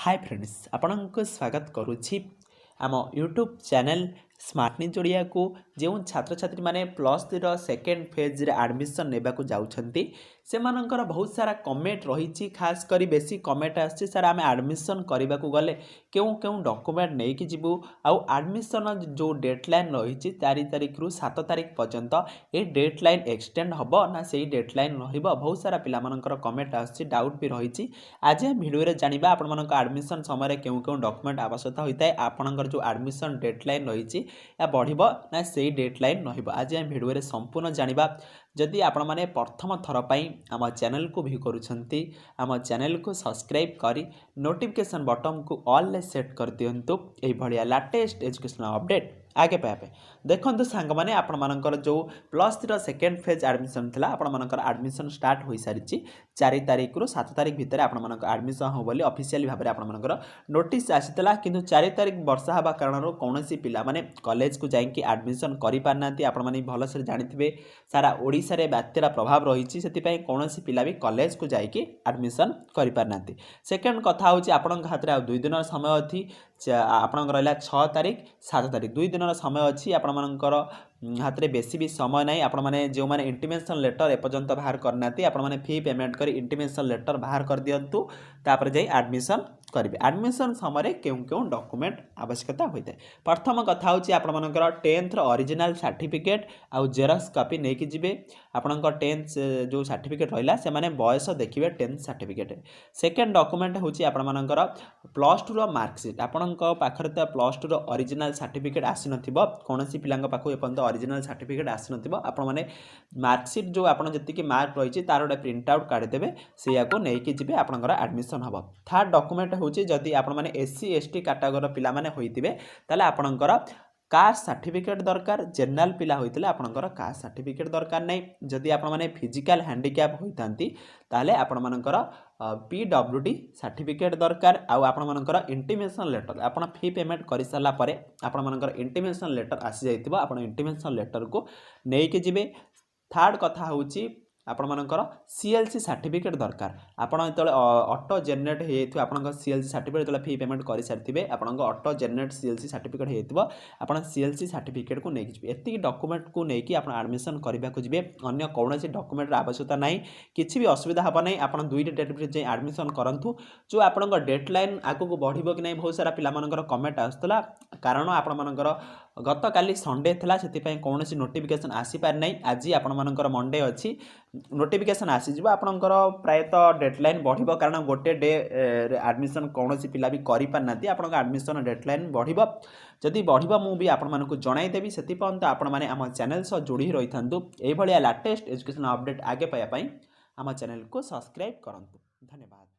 Hi friends आपनको स्वागत करुच्ची आम YouTube channel smart निजोड़िया को जो छात्र छात्री माने प्लस 3 सेकेंड फेज रे एडमिशन नेबा को जाउछंती से मानकर बहुत सारा कमेंट रही खास करी बेसी कमेंट आछि सर आम एडमिशन करने को गले क्यों क्यों डॉक्यूमेंट नहीं कि जीवु आउ एडमिशन जो डेडलाइन रही 4 तारिख रु 7 तारिख पर्यंत ए डेडलाइन एक्सटेंड हम ना से डेडलाइन रहिबो बहुत सारा पिला मानकर कमेंट आछि डाउट भी रही आज वीडियो रे जानिबा आपण मानक एडमिशन समय क्यों क्यों डॉक्यूमेंट आवश्यकता होता है आपनकर जो एडमिशन डेडलाइन रही या बढ़िबो ना से डेडलाइन रहिबो आज हम वीडियो रे संपूर्ण जानिबा जदि आपण माने प्रथम थर पई आम चैनल को भी करूछंती आम चैनल को सब्सक्राइब करी नोटिफिकेशन बटन को ऑल ले सेट कर दियंतु एही भलिया लेटेस्ट एजुकेशनल अपडेट आगे पाए देखो सांग मैंने आपण मानकर जो प्लस 3 सेकेंड फेज एडमिशन थिला आपण मानकर एडमिशन स्टार्ट हो सारी 4 तारिख रु 7 तारिख भितर आपण मानकर एडमिशन हो बोली ऑफिशियली भाबरे आपण मानकर नोटिस आसीतला किंतु 4 तारिख वर्षा हवा कारण कौनसी पिला माने कॉलेज को जाइए एडमिशन करि पारनांती आपण माने भल से जानिथिबे सारा ओडिसा रे बात्यार प्रभाव रही से कौनसी पिला भी कॉलेज को जाइए एडमिशन करि पारनांती सेकेंड कथा होची आपण हाथ रे 2 दिन समय अछि आपन रहा 6 तारिख 7 तारिख 2 दिन समय अच्छी आपण मानकर हाथ में बेसी भी समय नहीं आपण माने जो माने इंटिमेशन लेटर एपर्यंत बाहर करना आपण माने फी पेमेंट कर इंटिमेशन लेटर बाहर कर दियंतु तापर जाई एडमिशन करेंगे एडमिशन समय क्यों क्यों डॉक्यूमेंट आवश्यकता होता है प्रथम कथा होची आपण मानकर 10th ओरिजिनल सर्टिफिकेट आउ जेरक्स कॉपी नहीं कि जिवे आपनकर 10th जो सर्टिफिकेट रहिला से माने बयस देखिबे 10th सर्टिफिकेट सेकेंड डॉक्यूमेंट होची आपण मानकर प्लस 2 रो मार्कशीट आपनक पाखरे त प्लस 2 रो ओरिजिनल सर्टिफिकेट आसी नथिबो कोनोसी पिलांग पाखो एपंत ओरिजिनल सर्टिफिकेट आसी नथिबो आपण माने मार्कशीट जो आपण जति कि मार्क रहिछि तार ओटा प्रिंट आउट काढि देबे सेया को नै कि जिवे आपनकर एडमिशन हबो थर्ड डॉक्यूमेंट होची जदि आपण माने एससी एसटी कैटेगरी पिला माने होइतिबे ताले आपनकर कास्ट सर्टिफिकेट दरकार जनरल पिला होइतले आपनकर कास्ट सर्टिफिकेट दरकार नै जदि आपण माने फिजिकल हैंडिकैप होइतांती ताले आपण मानकर पीडब्ल्यूडी सर्टिफिकेट दरकार आउ आपण मानकर इंटिमेशन लेटर आपण फी पेमेंट करि साला परे आपण मानकर इंटिमेशन लेटर आसी जाइतिबो आपण इंटिमेशन लेटर को नै कि जिवे थर्ड कथा होची आपण मानकर सीएलसी सर्टिफिकेट दरकार आपण जतले ऑटो जनरेट हेतु आपण सीएलसी सर्टिफिकेट जतले फी पेमेंट करि सारथिबे आपण ऑटो जनरेट सीएलसी सर्टिफिकेट हेतु आपण सीएलसी सर्टिफिकेट को नै कि एति डॉक्यूमेंट को नै कि आपण एडमिशन करबा को जिवे अन्य कोनोसी डॉक्यूमेंट रा आवश्यकता नाही किछि भी असुविधा हबा नाही आपण दुई डेट भितर जे एडमिशन करंतु जो आपण डेडलाइन आगु को बढ़िबो कि नाही बहुत सारा पिला मानकर कमेंट आस्तला कारण आपण मानकर गत काली संडे थिला सेति पय कोनोसी नोटिफिकेशन आसी पार नाही आज आपण मानकर मंडे अछि नोटिफिकेशन आसी जिवो आपनकर प्रायतः डेडलाइन बढ़िबो कारण गोटे डे एडमिशन कोनोसी पिला भी करि पारनाती आपनकर एडमिशन डेडलाइन बढ़िबो जदि बढ़िबो मु भी आपण मानको जणाई देबी सेति पयंत आपण माने हम चैनल सो जोड़ी रहिथांतु एई भलिया लेटेस्ट एजुकेशन अपडेट आगे पाया पई हम चैनल को सब्सक्राइब करंतु धन्यवाद।